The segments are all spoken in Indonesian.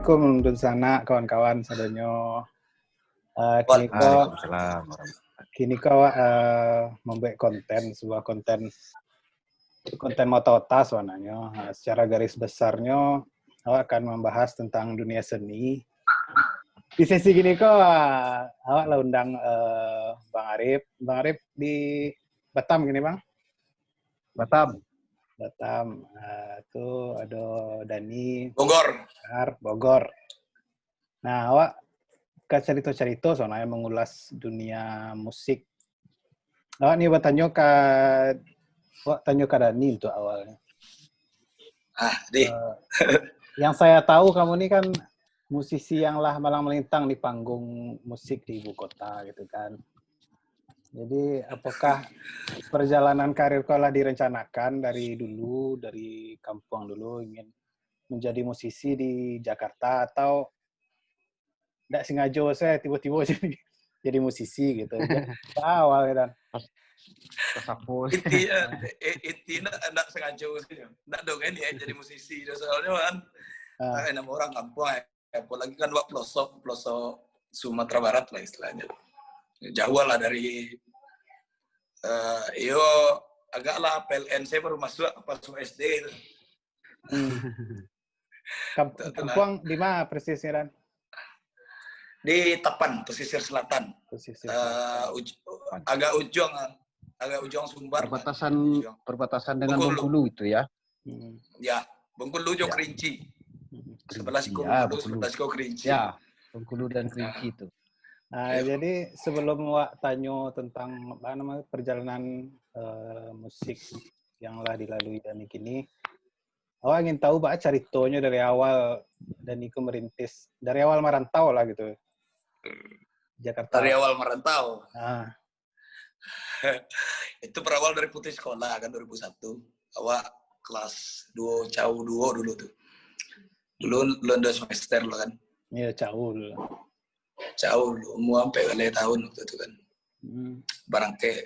Assalamualaikum untuk sana kawan-kawan sadonyo. Waalaikumsalam. Kini kau membuat sebuah konten mototas warnanya. Secara garis besarnya, awak akan membahas tentang dunia seni. Di sesi gini awak lah undang Bang Arif. Bang Arif di Batam gini Bang? Batam. Tuh ada Dani. Bogor. Nah, awak ke cerita-cerita soalnya mengulas dunia musik. Awak nih bertanya ke Dani untuk awalnya. Yang saya tahu kamu ini kan musisi yang lah malang melintang di panggung musik di ibu kota gitu kan. Jadi apakah perjalanan karir kau lah direncanakan dari kampung dulu ingin menjadi musisi di Jakarta atau tidak sengaja saya tiba-tiba jadi musisi gitu. Awal kan. Itu tidak sengaja sih. Tidak dong ini jadi musisi. Soalnya kan nama orang kampung apalagi kan pelosok Sumatera Barat lah istilahnya. Jauh lah dari agaklah PLN saya baru masuk SD. Kampung di mana persisnya Dan? Di Tapan, pesisir selatan. Agak ujung Sumbar. Perbatasan dengan Bengkulu itu ya? Ya, Bengkulu juga Kerinci. Sebelah Siko Kerinci. Ya, Bengkulu dan Kerinci itu. Nah, jadi sebelum Wak tanya tentang perjalanan musik yang lah dilalui Dani kini, awak ingin tahu ceritanya dari awal Dani ku merintis, dari awal merantau lah gitu. Jakarta. Dari awal merantau. Nah. Itu berawal dari putus sekolah kan 2001. Awak kelas 2 dulu tuh. Dulu London semester lo kan. Iya, jauh dulu. Umur sampai kali tahun waktu itu kan. Barang ke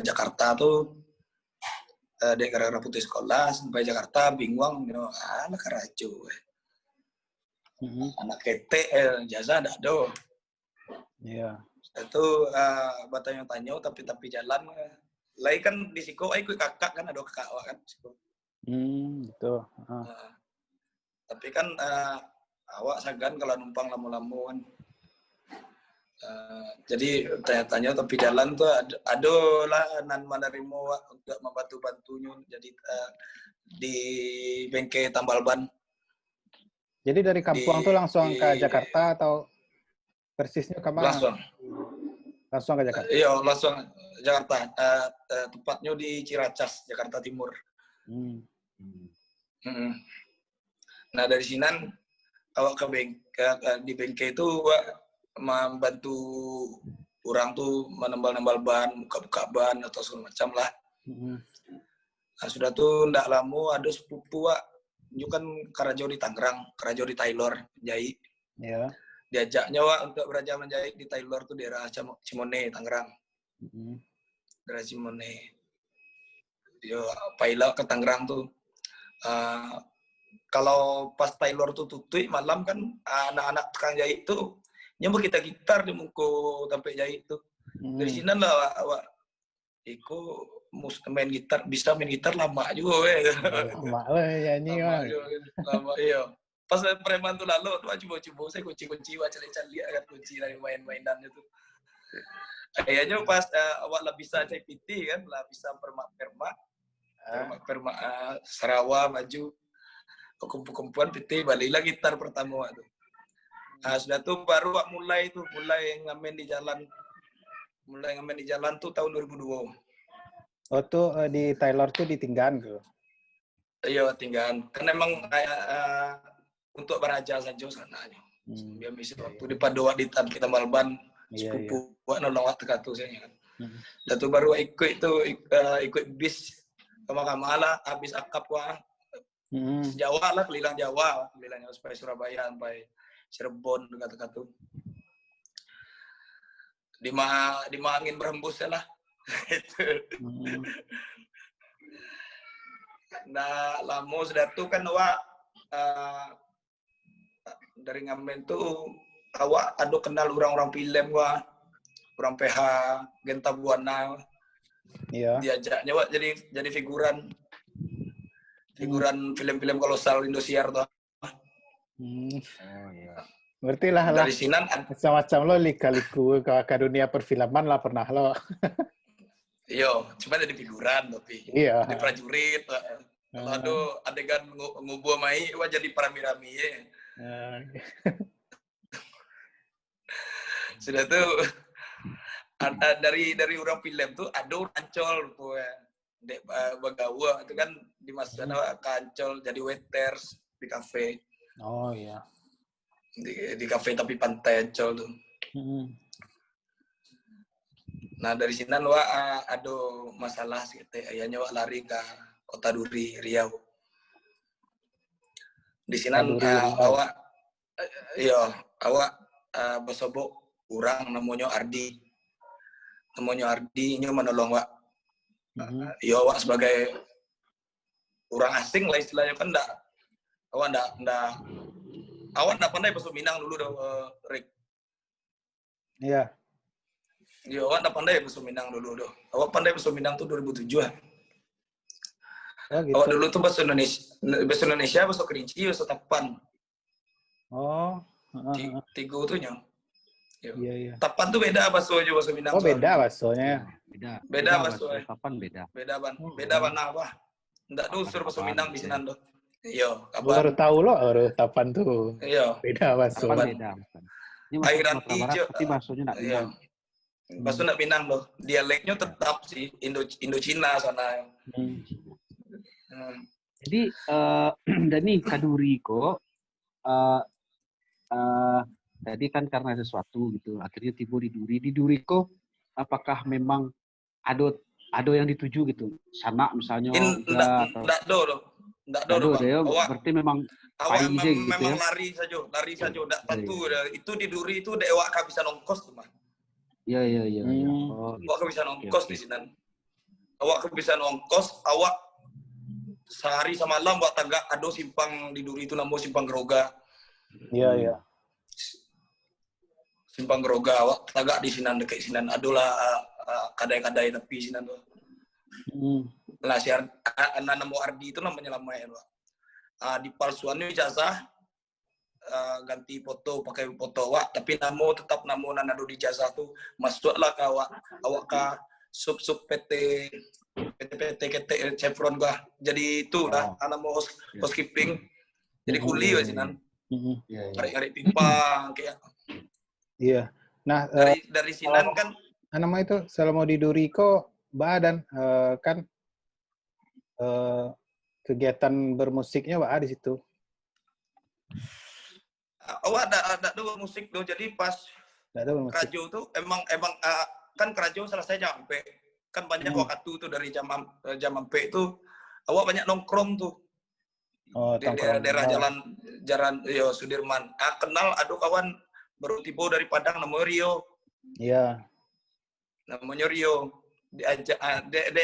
Jakarta tuh dia karena putus sekolah sampai Jakarta bingung anak karajo. Anak kete jasa ndak do. Iya. Itu bertanya-tanya tapi jalan lain kan di Siko ikut kakak kan ada kakak awak kan Siko. Betul. Tapi kan awak sagan kalau numpang lamu-lamu kan. Jadi tanya-tanya tapi jalan tuh ada lah nan menerima untuk membantu-bantunya jadi di bengkel tambal ban. Jadi dari kampung tuh langsung ke Jakarta atau persisnya ke mana? Langsung ke Jakarta. Iya, langsung Jakarta. Tepatnya di Ciracas, Jakarta Timur. Nah dari sini awak di bengkel itu membantu orang tuh menambal ban, buka ban atau segala macam lah. Nah, sudah tuh ndak lama ada sepupu juga kan karajo di Tangerang, karajo di Taylor jahit. Iya. Diajaknya untuk belajar menjahit di Taylor tuh daerah Cimone, Tangerang. Daerah Cimone. Yo pilot ke Tangerang tuh. Kalau pas Taylor tuh tutup malam kan anak-anak tukang jahit tuh nyamuk gitar di muka sampai jahit tuh. Dari sini lah awak bisa main gitar lama juga lama lah nyanyi lama iya. Pas preman tuh lalu tuh coba saya kunci cari kan kunci dari main-mainan itu. Kayaknya pas awak lah bisa CPT kan lah bisa permak Sarawak maju kumpul-kumpulan PT balilah gitar pertama waktu. Nah, sudah tuh baru mulai ngamen di jalan tuh tahun 2002. Oh tuh di Taylor tuh ditinggal tuh. Iya tinggal. Kan emang kayak untuk beraja saja sana. Dia misi waktu di Padoa di kita Malban sepupu nolong waktu katu saya kan. Dan tuh baru ikut bis ke Makamala habis akap Jawa lah keliling Jawa sampai Surabaya sampai Cirebon kata-kata di angin berhembus lah itu. Nah lama sudah tuh kan dari ngamen tuh awak ada kenal orang-orang film wah, orang PH, Genta Buana. Iya. Diajaknya wak jadi figuran film-film kolosal Indosiar tuh. Oh iya. Berarti lah Dari Sinan macam-macam lo lika-liku ke dunia perfilman lah pernah lo. cuma jadi figuran tapi. Iya. Jadi prajurit. Kalau ada adegan ngubuh mai wah jadi parami-rami ya. Sudah tuh dari orang film tuh ada Ancol tuh ya. Dek Bagawa itu kan di masa Ancol jadi waiters di kafe. Oh iya. Di kafe tapi pantai Ancol tuh. Nah dari sini wah ada masalah gitu. Ayahnya wah lari ke Kota Duri Riau. Di sini awak bersobok orang namanya Ardi. Nya menolong wak. Awak sebagai orang asing lah istilahnya kan awak ndak pandai bahasa Minang dulu Rick. Iya. Awak ndak pandai bahasa Minang dulu doh. Awak pandai bahasa Minang tuh 2007 an. Oh, gitu. Awak dulu tuh bahasa Indonesia, bahasa Kerinci, bahasa Tapan. Oh. Tiga tuh nya. Iya. Tapan tuh beda bahasa Minang. Oh, beda bahasanya. Beda bahasa. Tapan beda. Beda mana apa? Ndak tuh suruh bahasa Minang di sini doh. Iya, baru tahu lo Tapan tuh. Iya. Beda bahasanya. Beda. Ini Airan Sumatera Barat tapi bahasanya enggak beda. Bahasa nak Minang loh. Dialeknya tetap sih Indo-Cina sana. Jadi dan nih Kaduri kok tadi kan karena sesuatu gitu akhirnya tiba di Duri kok apakah memang ada yang dituju gitu sana misalnya enggak do berarti memang awak gitu memang ya? lari saja enggak tentu itu di Duri itu dewa bisa nongkos tuh mah. Iya. Oh, awak bisa nongkos di sini. Awak bisa nongkos, awak sehari semalam buat tagak ada simpang di Duri itu namanya Simpang Geroga. Iya. Simpang Geroga awak tagak di Sinan dekat Sinan adalah kadai-kadai tepi Sinan tuh. Nah si nama Ardi itu namanya lama ya Pak. Di palsuannya ijazah ganti foto pakai foto awak tapi tetap nama nanado di ijazah tuh masuklah ke awak ke sub PT Chevron gua jadi itu lah nama housekeeping jadi kuli ya Sinan. Ngari pipa kayak. Iya. Nah, dari Sinan kan nama itu selama di Duri kok badan kan kegiatan bermusiknya di situ. Awak ada dua musik tuh jadi pas kerajo tuh emang kan kerajo selesai jam sampai kan banyak waktu tuh dari jam sampai itu awak banyak nongkrong tuh. Di daerah jalan Sudirman. Kenal ada kawan baru tiba dari Padang namanya Rio. Iya. Namanya Rio. Diajak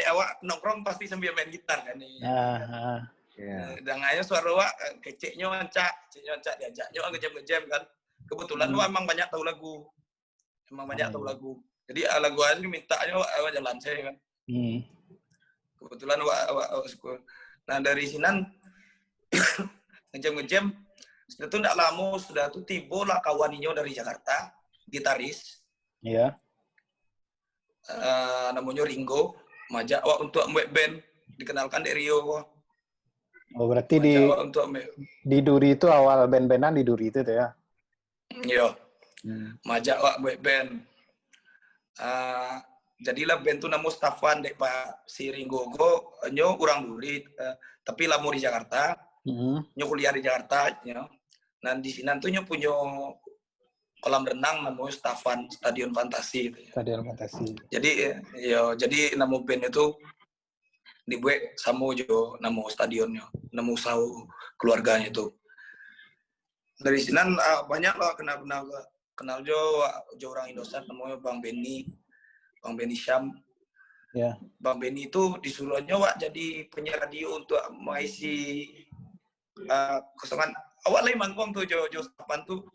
awak nongkrong pasti sambil main gitar kan nih. Dengannya suara awak keceknya ancak diajaknya ngejam kan. Kebetulan emang banyak tahu lagu. Jadi lagu aja mintanya awak jalan saya kan. Kebetulan awak suka. Nah dari Sinan ngejam sudah tuh tidak lama sudah tuh tiba lah kawaninyo dari Jakarta gitaris namanya Ringo majak awak untuk membuat band dikenalkan dari Rio. Oh berarti di Duri itu awal band-bandan di Duri itu tuh ya? Iya. Majak awak buat band. Jadilah band tuh nama Stafan dek Pak si Ringo nyo orang Duri tapi lama di Jakarta. Nyo kuliah di Jakarta nyo. Nah di sini tuh nyo punya kolam renang namanya Stadion Fantasi. Stadion Fantasi. Jadi nama band itu dibuat sama jo nama stadionnya, nama usaha keluarganya itu. Dari sini banyak lah kenal jo orang Indosat namanya Bang Benny Syam. Ya. Bang Benny itu disuruhnya jadi penyiar radio untuk mengisi kosongan awak lain mangkong tuh jo stapan tuh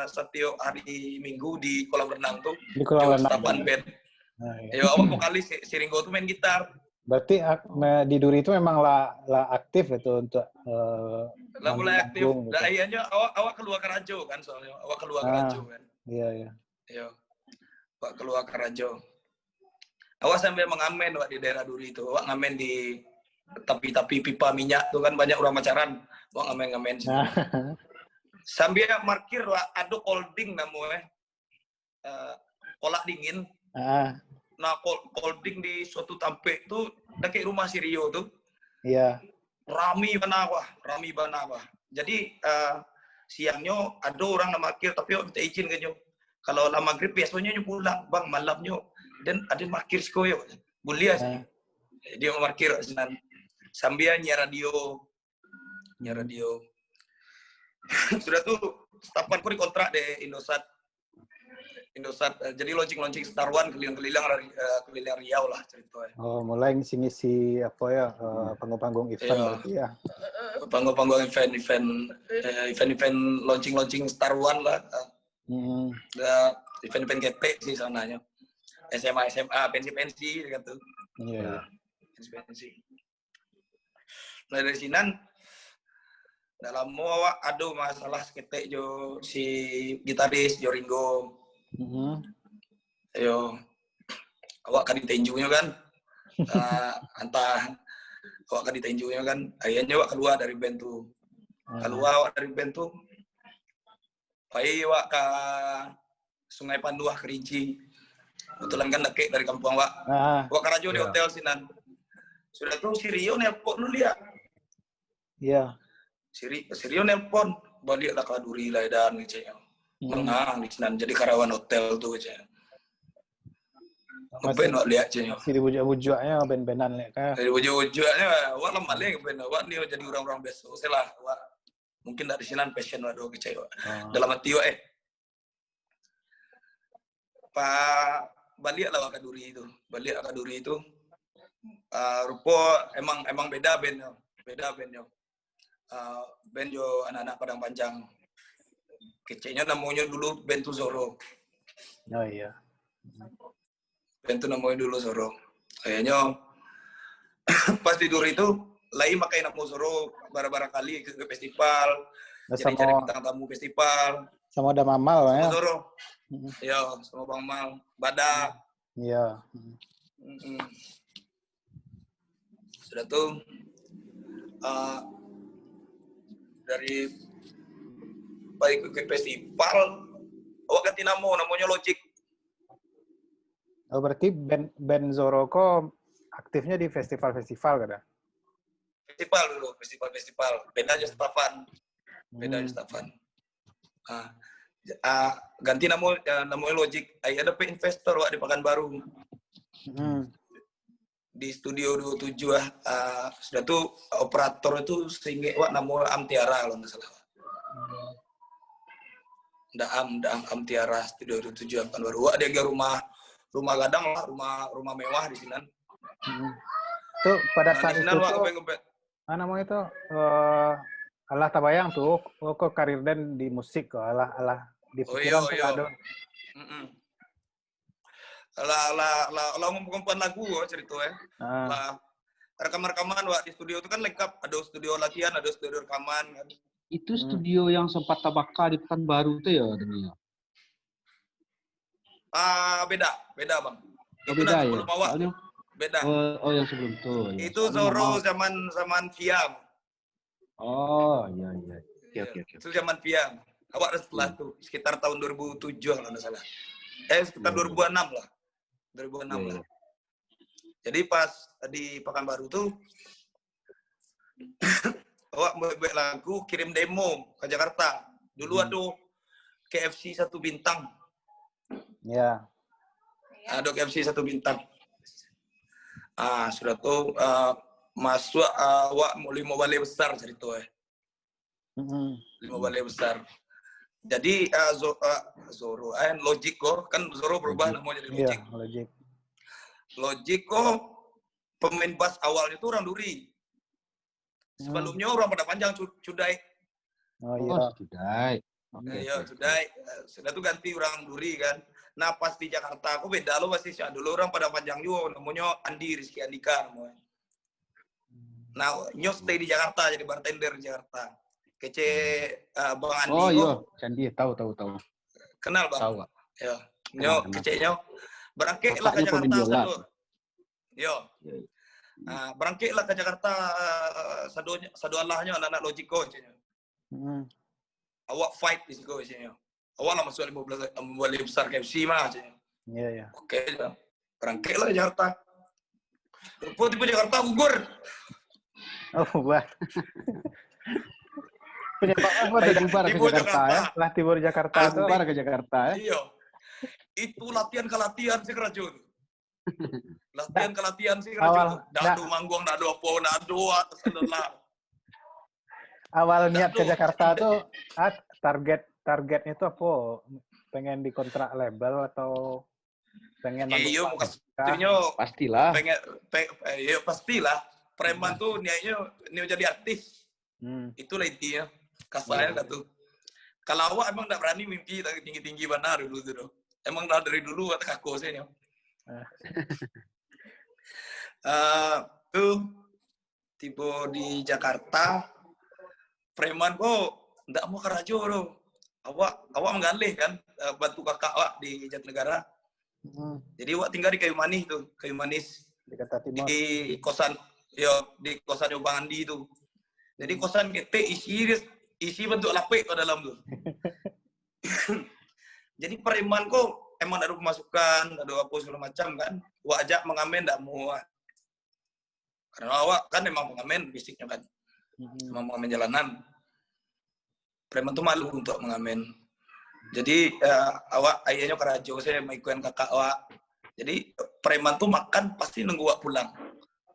setiap hari Minggu di kolam renang tuh Di kolam renang. stapan band. Nah, ya. Yo awak vokalis si Ringo tuh main gitar. Berarti di Duri itu memang lah aktif itu untuk lah mulai aktif. gitu. Lah ianya awak keluar Karajo kan soalnya awak keluar Karajo kan. Iya. Yo. Awak keluar Karajo. Awak sambil mengamen wak di daerah Duri itu. Awak ngamen di tapi pipa minyak tuh kan banyak orang pacaran. Awak ngamen sih. Sambil parkir wak ada holding namanya. Kolak dingin. Nah, holding di suatu tampek tuh dekat rumah si Rio tuh. Iya. Rami bana wah. Jadi siangnya ada orang nak parkir tapi awak minta izin kan yo. Kalau lah maghrib biasanya nyo pulang, bang malamnya dan ada parkir sekoyo. Boleh sih. Dia mau parkir senan. Sambil nyiar radio. Sudah tuh stapan ku dikontrak di Indosat. Jadi launching Star One keliling Riau lah ceritanya. Oh, mulai ngisi apa ya panggung-panggung event berarti ya. Panggung-panggung event launching Star One lah. Event GT sih sananya. SMA, pensi gitu. Iya. Pensi. Nah dari sinan dalam awak ada masalah seketek jo si gitaris Jo Ringo. Yo, awak kan ditenjunya kan, antah awak kan ditenjunya kan, akhirnya awak keluar dari band tuh, pai awak ke Sungai Panduah Kerinci, kebetulan kan deket dari kampung awak, awak karajo di hotel sinan, sudah tuh si Rio nelpon lu lihat, si Rio nelpon, balik lah ke Duri lah dan ngeceknya. Mengang di sana jadi karyawan hotel tuh aja. Ngeband wak lihat aja. Masih dibujuk-bujuknya band-bandan lihat kan. Dibujuk-bujuknya wak lemah lagi band wak ni jadi orang-orang biasa. Selah wak mungkin dari sini passion wak do kecil. Dalam hati wak balik lah wak ke Duri itu. Rupa emang beda bandnya. Band jo anak-anak Padang Panjang. Kecilnya namanya dulu band tu Zoro. Oh iya. Band tu namanya dulu Zoro. Kayaknya pas tidur itu lain pakai nama Zoro barang-barang kali ke festival. Jadi cari bintang tamu festival. Sama ada Mamal ya. Zoro. Iya, sama Bang Mal. Badak. Iya. Sudah tuh dari baik ke festival, awak ganti namanya Logic. Oh berarti band Zoro kok aktifnya di festival-festival kan? Festival dulu, festival. Beda aja Stefan. Ganti namanya Logic. Ada investor wak di Pekanbaru. Di studio 27 sudah tuh operator itu sehingga wak namanya Amtiara kalau nggak salah. Am Tiara studio 27 Pekanbaru. Wak dia rumah gadang lah, rumah mewah di sini. Tuh pada saat itu namanya itu alah tabayang tuh kok karir dan di musik kok alah di pikiran tuh ada. Lah membukan lagu ceritanya. Lah rekaman wak di studio itu kan lengkap, ada studio latihan, ada studio rekaman kan. Itu studio yang sempat Tabaka di Pekanbaru itu ya, Demi? Beda bang. Oh, beda ya? Soalnya beda. Oh yang sebelum itu. Ya. Itu Zoro zaman Viam. Oh iya. Oke. Itu zaman Viam. Awak setelah itu sekitar tahun 2007 kalau nggak salah. Sekitar 2006 lah. 2006 lah. Jadi pas di Pekanbaru tuh awak buat lagu, kirim demo ke Jakarta. Dulu ada KFC 1 bintang. Ya. Ada KFC 1 bintang. Sudah tuh masuk awak 5 balai besar ceritanya. 5 balai besar. Jadi Zoro, Logic kok kan Zoro berubah namanya jadi Logic. Iya, Logic kok pemain bass awalnya itu orang Duri. Sebelumnya orang pada panjang Cudai. Oh iya. Sudai. Iya, Cudai. Sudah tuh ganti orang Duri kan. Nah pas di Jakarta aku beda lo pasti sih. Dulu orang pada panjang juga namanya Andi Rizky Andika namanya. Nah nyo stay di Jakarta jadi bartender di Jakarta. Kece Bang Andi. Oh iya, Candi tahu. Kenal Bang? Tahu, Pak. Ya. Nyo kece nyo berangkat lah ke Bapaknya Jakarta pemain satu. Yo. Nah, berangkat lah ke Jakarta sadu Allahnya anak-anak Logiko cenya. Awak fight di situ cenya. Awak lah masuk 15 boleh besar KFC mah cenya. Iya. Oke, berangkat lah ke Jakarta. Tiba Jakarta gugur. Oh, wah. Penyebab apa dari bubar ke Jakarta ya? Setelah tiba di Jakarta itu Bubar ke Jakarta ya. Iya. Itu latihan ke latihan sih kerajun. Latihan ke latihan sih kerajun. Dadu manggung, dadu apa, dadu setelah. Awal niat ke Jakarta tuh targetnya itu apa? Pengen dikontrak label atau pengen iya, maksudnya pastilah. Iya pastilah. Preman tuh niatnya jadi artis. Itulah intinya. Kasarnya tuh. Kalau awak emang enggak berani mimpi tinggi-tinggi benar dulu tuh. Emang dari dulu atau kaku sih nih. Tuh tiba di Jakarta, preman kok enggak mau kerajo loh. Awak menggalih kan bantu kakak awak di Jatinegara. Jadi awak tinggal di Kayu Manis tuh, Kayu Manis di kosan, di kosan Bang Andi tuh. Jadi kosan kita isi bentuk lapik ke dalam tuh. Jadi preman kok emang ada pemasukan, ada apa segala macam kan. Awak ajak mengamen enggak mau. Karena awak kan emang pengamen basicnya kan. Emang pengamen jalanan. Preman tuh malu untuk mengamen. Jadi awak ayahnya kerajo, saya mau ikutin kakak awak. Jadi preman tuh makan pasti nunggu awak pulang.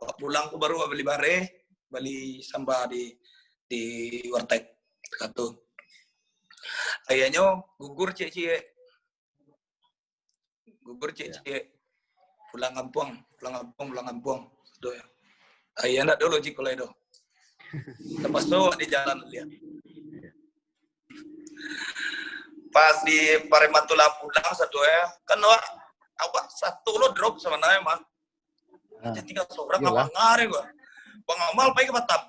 Awak pulang tuh baru beli bare, beli sambal di warteg katu. Ayahnya gugur cie-cie. Gugur cie-cie. Pulang kampung. Aduh ya. Ayah ndak dulu logik kalau itu. Lepas itu di jalan lihat. Pas di Paremantula pulang satu ya, kan awak satu lo drop sama nama mah. Jadi tinggal seorang apa ngare gua. Bang Amal pergi ke Batam.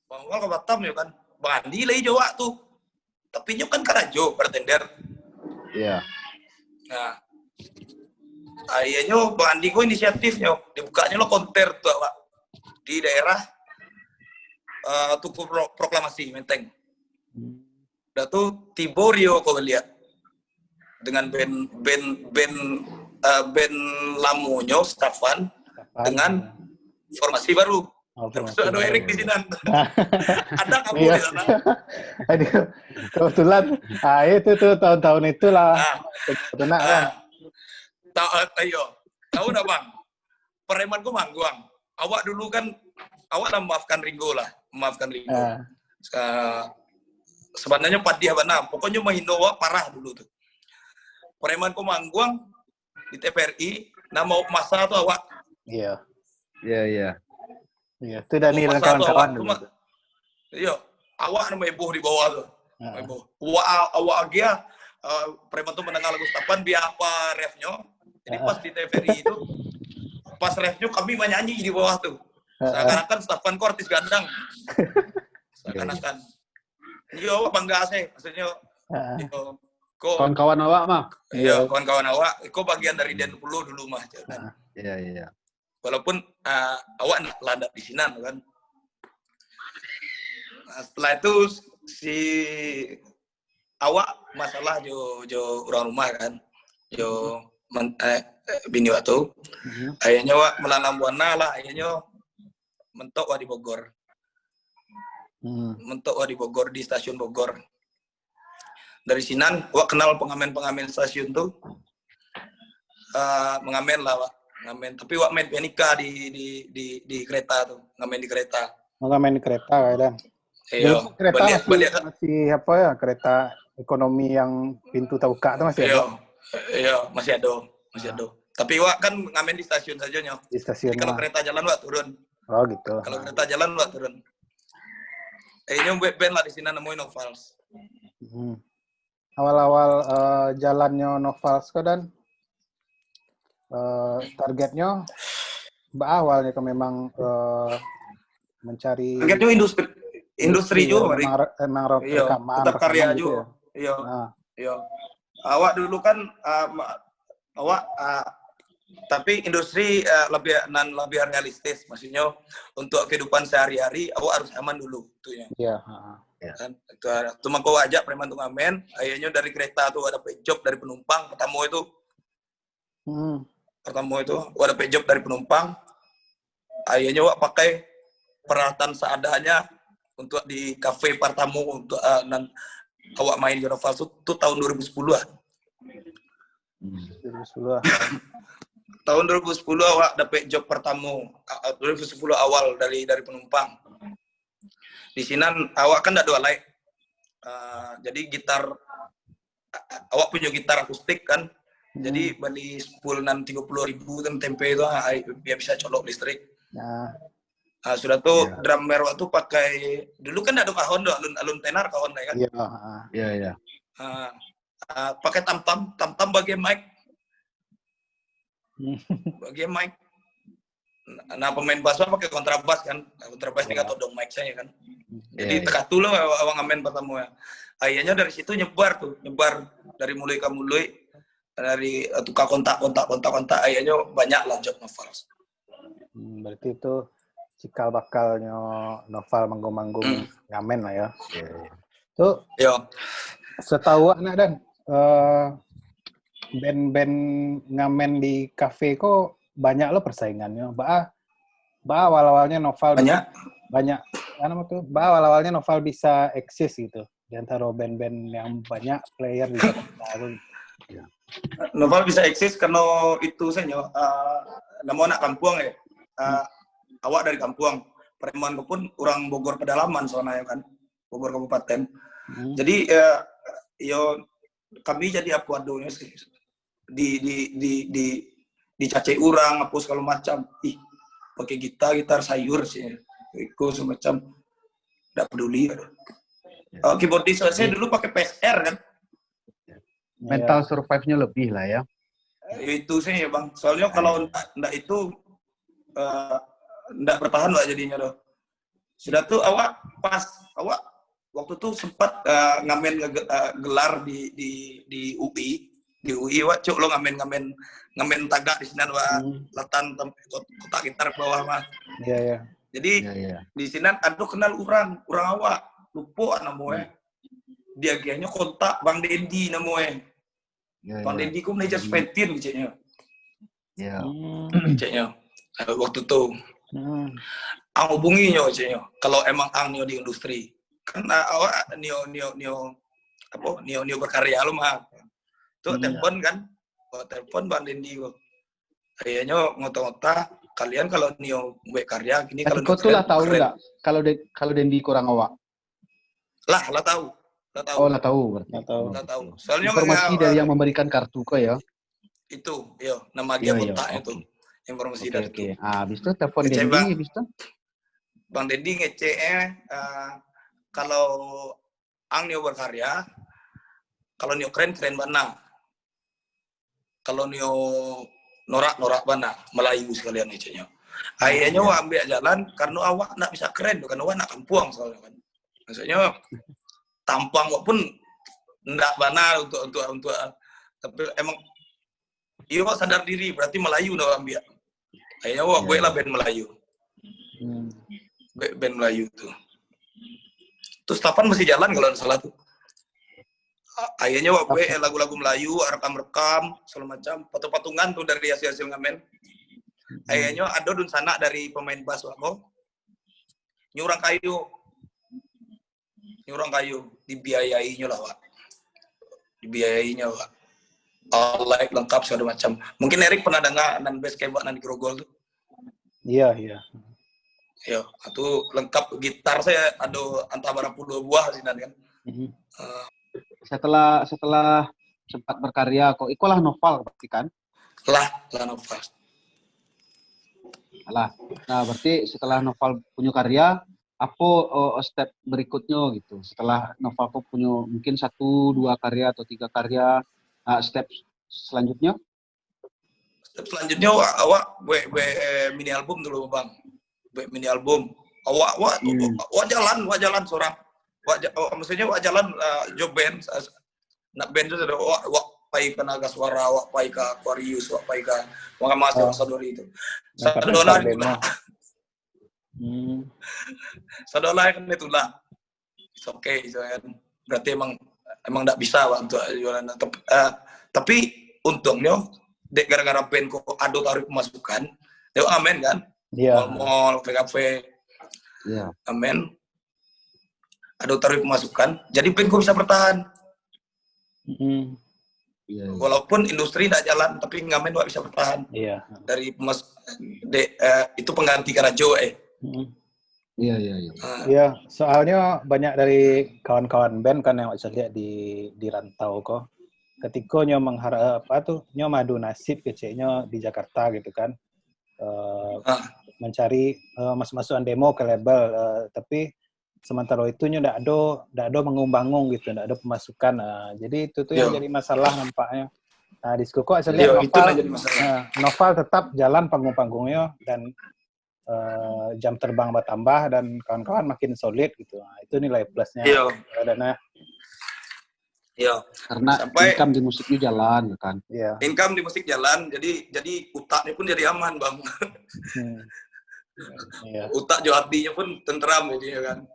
Bang Amal ke Batam ya kan. Bang Andi lagi Jawa tuh. Tapi nyo kan karajo bartender. Iya. Nah. Ayahnya Bang Andi kok inisiatifnya dibukanya lo konter tuh Pak di daerah Tuku Proklamasi Menteng. Udah tuh Tiborio kau lihat dengan band lamunya Stefan dengan formasi baru. Termasuk ada Erik di sini. Ada kamu di sana. Kebetulan, itu tuh tahun-tahun itulah. Ayo, tahu nggak Bang? Preman ku manggung. Awak dulu kan, awak lah memaafkan Ringo. Sebenarnya padiah benar. Pokoknya mahino awak parah dulu tuh. Preman ku manggung di TVRI. Nama masa tuh awak. Iya. Iya. Itu Dani dan kawan-kawan dulu. Iya. Awak nama ibu di bawah tuh. Awak agia. Preman tuh mendengar lagu Stefan biar apa refnya. Jadi pas di TVRI itu, pas refnya kami nyanyi di bawah tuh. Seakan-akan Stefan kok artis gandang. Seakan-akan. Iya, bangga sih. Maksudnya, kawan-kawan awak mah. Iya, kawan-kawan awak. Itu bagian dari Den 10 dulu mah. Iya. Walaupun awak landak di sini kan. Nah, setelah itu si awak masalah jo orang rumah kan. Jo bini waktu. Ayahnya wak melanam buana lah, ayahnya mentok di Bogor. Mentok di Bogor di stasiun Bogor. Dari sinan wak kenal pengamen stasiun tuh. Mengamen lah wak. Ngamen, tapi wak main pianika di kereta tuh, ngamen di kereta. Ngamen di kereta kadang. Iya, kereta masih apa ya? Kereta ekonomi yang pintu terbuka itu masih ada. Iya, masih ada. Tapi wak kan ngamen di stasiun saja nyo. Di stasiun. Jadi kalau kereta jalan wak turun. Oh gitu. Kalau kereta jalan Wak turun. Kayaknya band lah di sini nemuin Novals. Awal-awal jalannya Novals kok dan targetnya awalnya ke memang mencari Targetnya industri ya, juga, emang iya, rekaman tetap karya gitu juga. ya. Iya. Nah. Iya. Awak dulu kan awak tapi industri lebih realistis, maksudnya untuk kehidupan sehari-hari awak harus aman dulu itunya. Iya, Kan itu cuma kau ajak preman tuh ngamen, akhirnya dari kereta tuh ada job dari penumpang, pertama itu ada job dari penumpang, akhirnya awak pakai peralatan seadanya untuk di kafe Partamu untuk awak main Jonoval itu tahun 2010 lah. 2010. Tahun 2010 awak dapat job pertama 2010 awal dari penumpang. Di sini awak kan tidak ada alat. Jadi gitar awak punya gitar akustik kan. Jadi beli sepuluhan 30.000 kan tempe itu biar bisa colok listrik. Nah, sudah tuh drummer waktu pakai dulu kan ada kahon doh, alun tenar kahon kan. Iya. Pakai tam bagi mic. Nah pemain bass pakai kontrabas kan, kontrabas juga todong mic saya kan. Jadi tekatu loh awang ngamen pertama ya. Akhirnya dari situ nyebar dari mulai ke mulai dari tukar kontak, akhirnya banyak lah job Novals. Berarti itu cikal bakalnya Noval manggung-manggung ngamen lah ya. Tuh, setahu anak dan band-band ngamen di kafe kok banyak lo persaingannya. Awal-awalnya Noval banyak awal-awalnya Noval bisa eksis gitu di antara band-band yang banyak player di Jakarta. Noval bisa eksis karena itu saya nama anak kampung ya. Awak dari kampung, preman pun orang Bogor pedalaman soalnya kan, Bogor Kabupaten. Jadi kami jadi akuadonya sih dicaci orang apa segala macam. Pakai gitar sayur sih, itu semacam tidak peduli. Keyboardis saya dulu pakai PSR kan. Mental survive-nya lebih lah ya. Itu sih ya bang. Soalnya kalau enggak itu enggak bertahan lah jadinya doh. Sudah tuh awak waktu itu sempat ngamen gelar di UI. Di UI awak cuk lo ngamen tagak di sini awak letan kotak gitar ke bawah mah. Iya. Jadi di sini ada kenal orang awak lupa namanya. Dia kayaknya kontak Bang Dendi namanya. Bang Dendi ku manajer Spentin kayaknya. Iya. Kayaknya waktu itu. Ang hubunginya kayaknya. Kalau emang ang nio di industri. Karena awak nio berkarya lo mah. Tuh telepon kan. Telepon Bang Dendi kok. Kayaknya ngota-ngota kalian kalau nio buat karya gini kalau kau tuh lah tahu nggak kalau Dendi kurang awak? Lah tahu. Oh, lah tahu berarti. Lah tahu. Soalnya informasi dari yang memberikan kartu kok ya. Itu, nama dia kontaknya itu. Informasi dari itu. Habis itu telepon Dendi, habis itu Bang Dendi ngecek kalau ang nio berkarya, kalau nio keren mana? Kalau nio norak mana? Melayu sekalian ngeceknya. Akhirnya awak ambil jalan karena awak nggak bisa keren, karena awak nak kampung soalnya kan. Maksudnya tampang walaupun enggak benar untuk tapi emang iya sadar diri berarti Melayu nak ambil. Akhirnya gue lah band Melayu. Band Melayu tuh. Terus Tapan masih jalan kalau salah tuh. Akhirnya gue lagu-lagu Melayu, rekam segala macam, patung-patungan tuh dari hasil ngamen. Akhirnya ada dun sana dari pemain bass wako. Nyurang kayu dibiayainya lah Wak. Wak. Like lengkap segala macam. Mungkin Erik pernah dengar nan bass kebak nan di Grogol tuh. Iya. Iya, itu lengkap gitar saya ada antara puluh buah sih kan. Setelah sempat berkarya kok ikulah Noval berarti kan? Lah Noval. Alah. Nah, berarti setelah Noval punya karya, apa step berikutnya gitu? Setelah Noval punya mungkin 1, 2 karya atau 3 karya, step selanjutnya? Step selanjutnya awak buat mini album dulu bang, buat mini album. Awak jalan seorang. Maksudnya awak jalan job band, nak band itu ada awak pai ke Naga Suara, awak pai ke Aquarius, awak pai ke Mahkamah Sadori itu. Sadola itu lah. Sadola kan itu lah. Oke, kan. Berarti emang enggak bisa Pak, untuk jualan. Tapi untungnya gara-gara band kok ada tarik pemasukan, ya amin kan? Iya. Mall, kafe. Iya. Amin. Ada tarik pemasukan, jadi band kok bisa bertahan. Iya. Walaupun industri tidak jalan, tapi ngamen nggak bisa bertahan. Iya. Dari itu pengganti Karajo Iya. Iya, soalnya banyak dari kawan-kawan band kan yang saya lihat di rantau kok. Ketika nyo mengharap nyo madu nasib kecilnya di Jakarta gitu kan. Mencari masukan demo ke label, tapi sementara itu nyo ndak ada mengumbang gitu, ndak ada pemasukan. Jadi itu tuh yang jadi masalah nampaknya. Nah, di Skuko saya lihat Noval tetap jalan panggung-panggungnya dan jam terbang bertambah dan kawan-kawan makin solid gitu. Nah, itu nilai plusnya. Iya. Karena sampai income di musiknya jalan kan. Iya. Income di musik jalan, jadi utaknya pun jadi aman bang. Iya. Utak jo hatinya pun tentram jadi ya kan.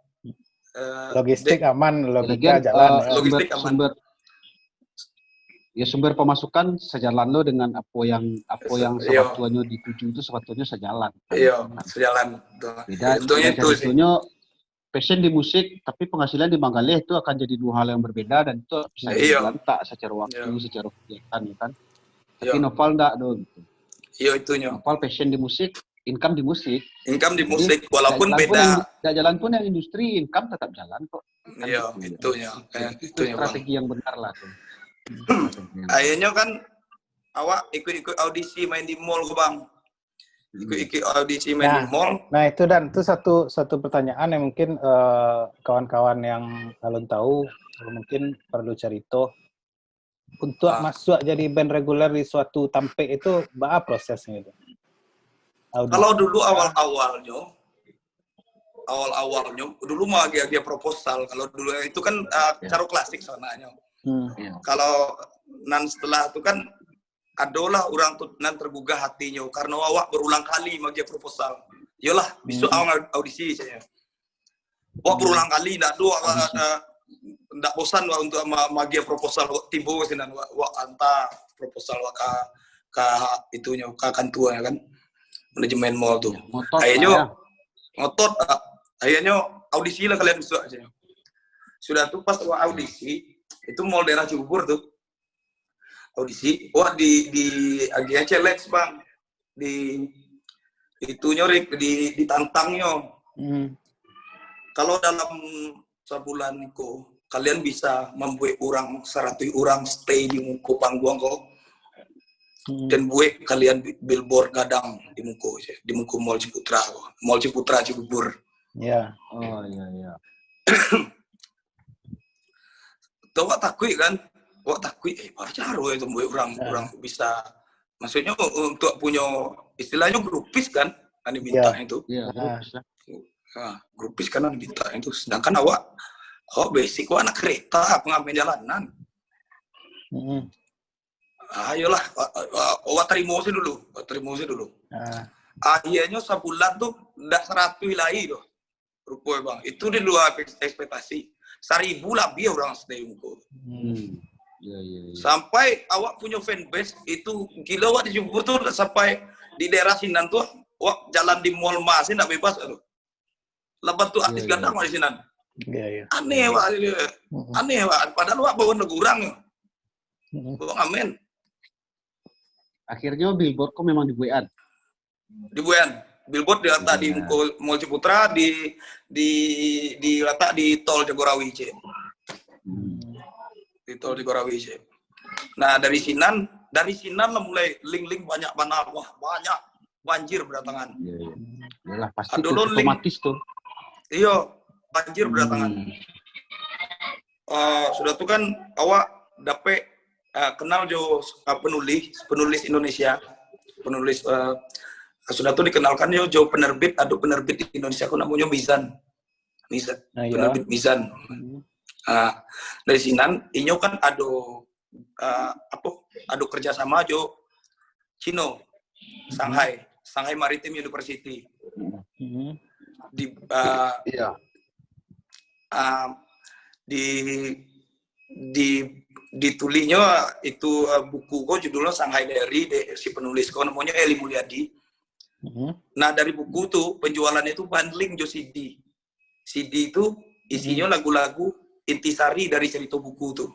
Logistik aman, logika jalan. Logistik aman. Sumber pemasukan sejalan lo dengan apa yang sebetulnya dituju itu sebetulnya sejalan. Kan? Iya, sejalan. Beda itu sih. Passion di musik, tapi penghasilan di Manggaleh itu akan jadi 2 hal yang berbeda dan itu bisa dilantak secara waktu, secara kegiatan kan. Tapi Noval enggak dong gitu. Iya itunya. Noval passion di musik, income di musik. Income di musik, walaupun beda. Jalan pun yang industri, income tetap jalan kok. Iya, itunya. Itu strategi yang benar lah tuh. Akhirnya kan awak ikut audisi main di mall kok bang. Ikut audisi main di mall. Nah itu satu pertanyaan yang mungkin kawan-kawan yang belum tahu mungkin perlu cerita. Untuk masuk jadi band reguler di suatu tampek itu apa prosesnya itu? Kalau dulu awal-awalnya dulu mah dia proposal. Kalau dulu itu kan cara klasik soalnya. Kalau setelah itu kan adalah orang tuh tergugah hatinya karena awak berulang kali magi proposal. Yolah, besok awak audisi saya. Awak berulang kali ndak bosan untuk magi proposal timbul sinan awak anta proposal awak ke itunya ke kantor kan. Manajemen mall tuh. Akhirnya ngotot akhirnya audisi lah kalian besok aja. Sudah tuh pas awak audisi itu mall daerah Cibubur tuh. Audisi, di AGC Lex bang, di itu nyorik, ditantangnya. Kalau dalam sebulan itu kalian bisa membuat 100 orang stay di muka panggung kok, dan buat kalian billboard kadang di muka Mall Ciputra Cibubur. Iya. Oh iya. Tahu takut kan? Wah takut, pacaru itu orang bisa, maksudnya untuk punya istilahnya grupis kan, yang diminta itu. Iya. Grupis kan yang diminta itu. Sedangkan awak basic anak kereta, pengamen jalanan. Ayolah, awak terima sih dulu. Akhirnya sebulan tuh ndak 100 wilayah tuh, rupanya bang. Itu di luar ekspektasi. 1.000 lebih orang stay muka. Iya. Sampai awak punya fanbase itu gila awak di Cibubur tuh sampai di daerah Sinan tuh awak jalan di mall masih nggak bebas tuh. Lepas tuh artis ganteng di Sinan. Iya. Aneh awak. Padahal awak bawa negurang. Bang amin. Akhirnya billboard kok memang dibuat. Billboard diletak di Mall Ciputra diletak di Tol Jagorawi C. Di Tol Jagorawi C. Nah dari Sinan lah mulai link banyak banget. Wah banyak. banjir berdatangan. Iya. Yalah pasti tuh, otomatis tuh. Iya, banjir berdatangan. Sudah tuh kan awak dapet kenal jo penulis Indonesia, sudah tuh dikenalkan jo penerbit di Indonesia aku namanya Mizan. Penerbit Mizan. Dari sinan inyo kan ado kerjasama jo Cino Shanghai Maritime University ditulisnya itu buku kok judulnya Shanghai Diary si penulis kok namanya Eli Mulyadi. Nah dari buku tuh penjualannya itu bundling jo CD itu isinya lagu-lagu intisari dari cerita buku tuh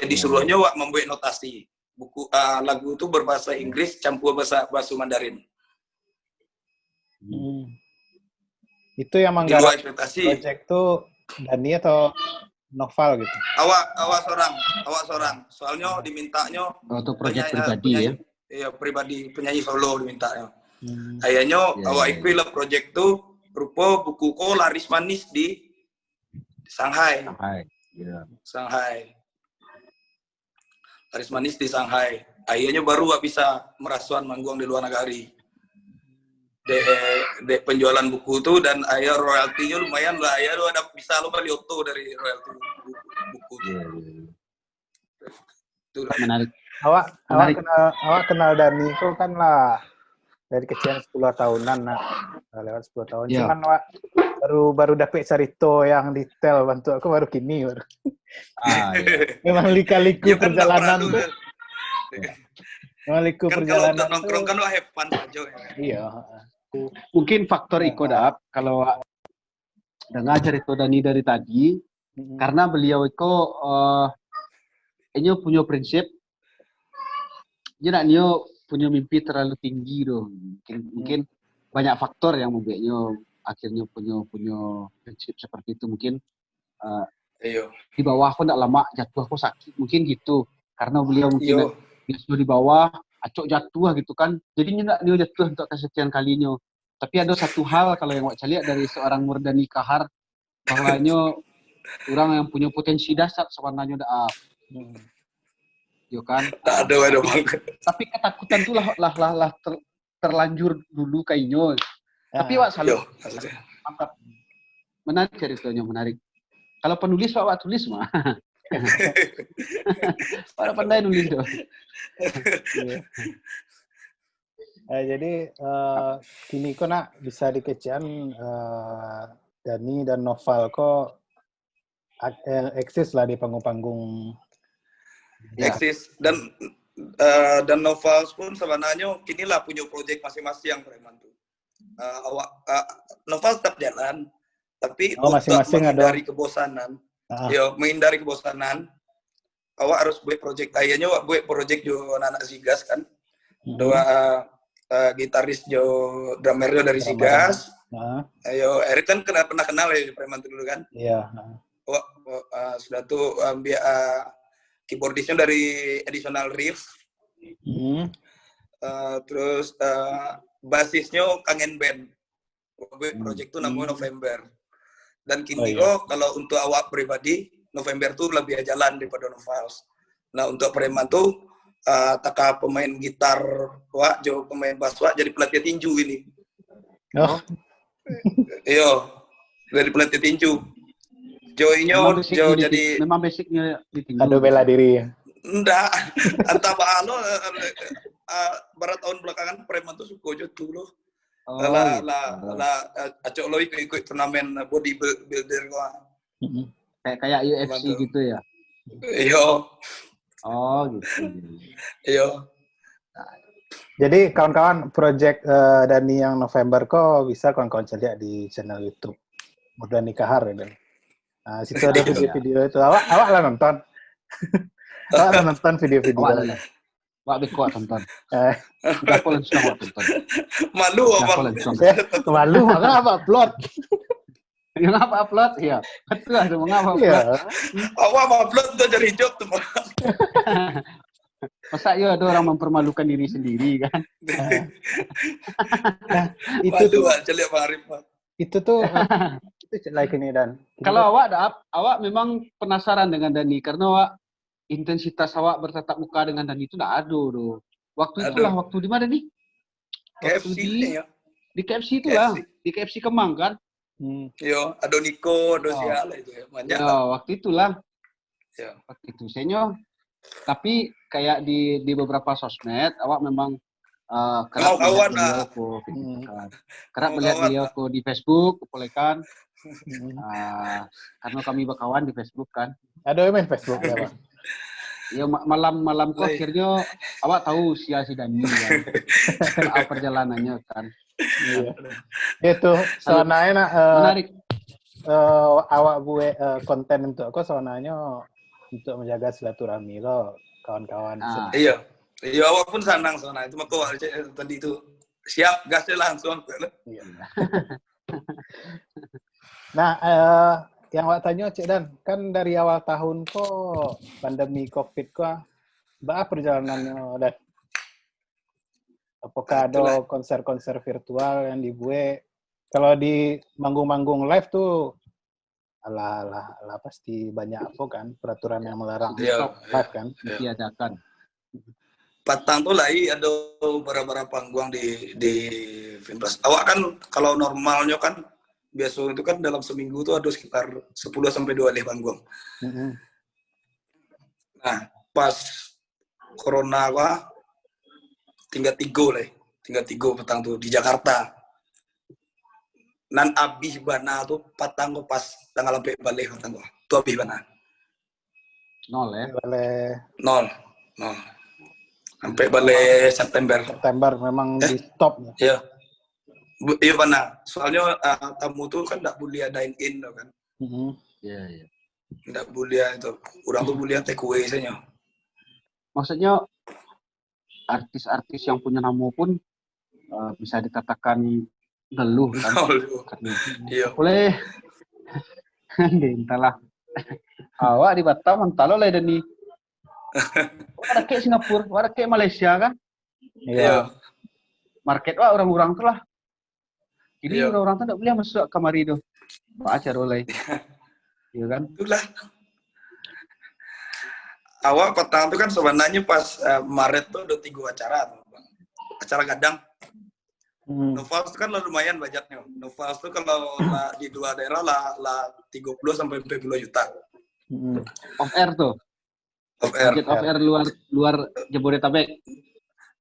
disuruhnya wak membuat notasi buku lagu itu berbahasa Inggris campur bahasa Mandarin. Itu yang menggarap project tuh Dani atau Noval gitu? Awak seorang. Soalnya dimintanya untuk project pribadi ya? Iya, pribadi penyanyi solo dimintanya. Kayaknya awak ikut lah project tuh berupa buku ko laris manis di Shanghai. Shanghai. Laris manis di Shanghai. Akhirnya baru bisa merasuan manggung di luar negeri. De penjualan buku tuh dan ayah royaltinya lumayan lah. Ayah lu ada bisa lu beli oto dari royalti buku tuh. Menarik. Awak kenal Dani itu kan lah dari kecil 10 tahunan lewat 10 tahun. Cuman awak baru dapet cerita yang detail bantu aku baru kini baru. Memang lika-liku perjalanan tuh. Memang liku perjalanan. Kalau nongkrong kan have fun aja. Iya. Mungkin faktor ikodap kalau dengar cerita Dani dari tadi karena beliau itu punya prinsip dia punya mimpi terlalu tinggi dong. Mungkin banyak faktor yang membuatnya akhirnya punya prinsip seperti itu. Mungkin di bawah aku tidak lama jatuh aku sakit mungkin gitu karena beliau mungkin sudah di bawah acok jatuh gitu kan, jadi dia jatuh untuk kesekian kalinya. Tapi ada satu hal kalau yang wak lihat dari seorang Murdani Kahar bahwanya orang yang punya potensi dasar sebenarnya yo kan. Ada tapi ketakutan itu lah terlanjur dulu kayaknya. Tapi wak selalu mantap. Menarik ceritanya, menarik. Kalau penulis wak tulis mah. Pada pandai nulis dong. Jadi kini kok nak bisa dikecian Dani dan Noval kok eksis lah di panggung-panggung. Eksis dan Noval pun sebenarnya kini lah punya proyek masing-masing yang preman tuh. Noval tetap jalan, tapi masing-masing menghindari kebosanan. Menghindari kebosanan. Awak harus buat proyek kayaknya awak buat proyek jo anak Sigas kan. Dua gitaris jo drummer dari Sigas. Erik kan pernah kenal ya preman dulu kan? Iya. Sudah tuh ambil keyboardisnya dari Additional Riff. Terus basisnya Kangen Band. Proyek itu namanya November. Dan kini kalau untuk awak pribadi November tuh lebih jalan daripada Novals. Nah untuk preman tuh taka pemain gitar wak, jo pemain bass wak jadi pelatih tinju ini. Iya, dari pelatih tinju. Jo jadi memang basicnya ditinju. Aduh bela diri ya. Enggak, antara bahalo beberapa tahun belakangan preman tuh suka jo tuh loh. Acok lo ikut turnamen bodybuilder gua. Kayak UFC gitu ya. Iya. Oh gitu. Iya. Jadi kawan-kawan project Dani yang November kok bisa kawan-kawan lihat di channel YouTube Murdani Kahar ya. Nah, situ ada video-video itu. Awak lah nonton. Awak lah nonton video-video. Wak beko tonton. Enggak boleh langsung tonton. Malu apa? Malu apa upload? Ngapa upload? Iya. Betul ada mengapa upload. Awak upload tuh dari job tuh. Masa ya ada orang mempermalukan diri sendiri kan? Nah, itu tuh Celik Bang Arif. Itu tuh itu like ini Dan. Kalau awak memang penasaran dengan Dani karena awak intensitas awak bertatap muka dengan Dani itu enggak ada tuh. Waktu itulah waktu di mana nih? KFC ya. Di KFC itulah, di KFC Kemang kan? Yo, ada Niko, ada siapa itu ya. Banyak. Ya, waktu itulah. Ya. Waktu itu senyo. Tapi kayak di beberapa sosmed awak memang kerap melihat beliau di Facebook, polekan. Karena kami berkawan di Facebook kan. Ada main Facebook ya, Bang. Ya malam kok akhirnya awak tahu si Dani kan. Perjalanannya kan. Iya. Itu soalnya menarik. Awak buat konten untuk aku soalnya untuk menjaga silaturahmi lo kawan-kawan. Iya. Iya, awak pun senang soalnya itu maka tadi itu siap gasnya langsung. Iya. Nah, yang awak tanya Cik Dan, kan dari awal tahun kok pandemi Covid kok perjalanannya Dan? Apakah ada konser-konser virtual yang dibuat? Kalau di manggung-manggung live tuh ala pasti banyak apa kan peraturan yang melarang live kan Ditiadakan. Patang tuh ada beberapa panggung di Finplas. Awak kan kalau normalnya kan biasa itu kan dalam seminggu tuh ada sekitar 10-20 panggung. Nah, pas corona tinggal 3 petang tuh di Jakarta. Nan abih bana tuh patang pas tanggal sampai balik patang tuh abih bana. 0 ya? Nol. Sampai balik September memang di stop. Iya. Iya benar. Soalnya tamu tuh kan enggak boleh dine in kan. Iya. Enggak boleh itu. Orang tuh boleh take away saja. Maksudnya artis-artis yang punya nama pun bisa dikatakan ngeluh kan. Iya. Boleh. Entahlah. Awak di Batam entahlah lah Dani. Ada kayak Singapura, ada kayak Malaysia kan? Iya. Market orang-orang tuh lah. Jadi orang-orang tuh tidak boleh masuk kamari itu. Acara oleh. Iya kan? Itulah. Awal petang itu kan sebenarnya pas Maret tuh ada 3 acara tuh, Bang. Acara gadang. Novals itu kan lumayan budgetnya. Novals itu kalau di 2 daerah lah 30-40 juta. Off air tuh. Off air luar Jabodetabek.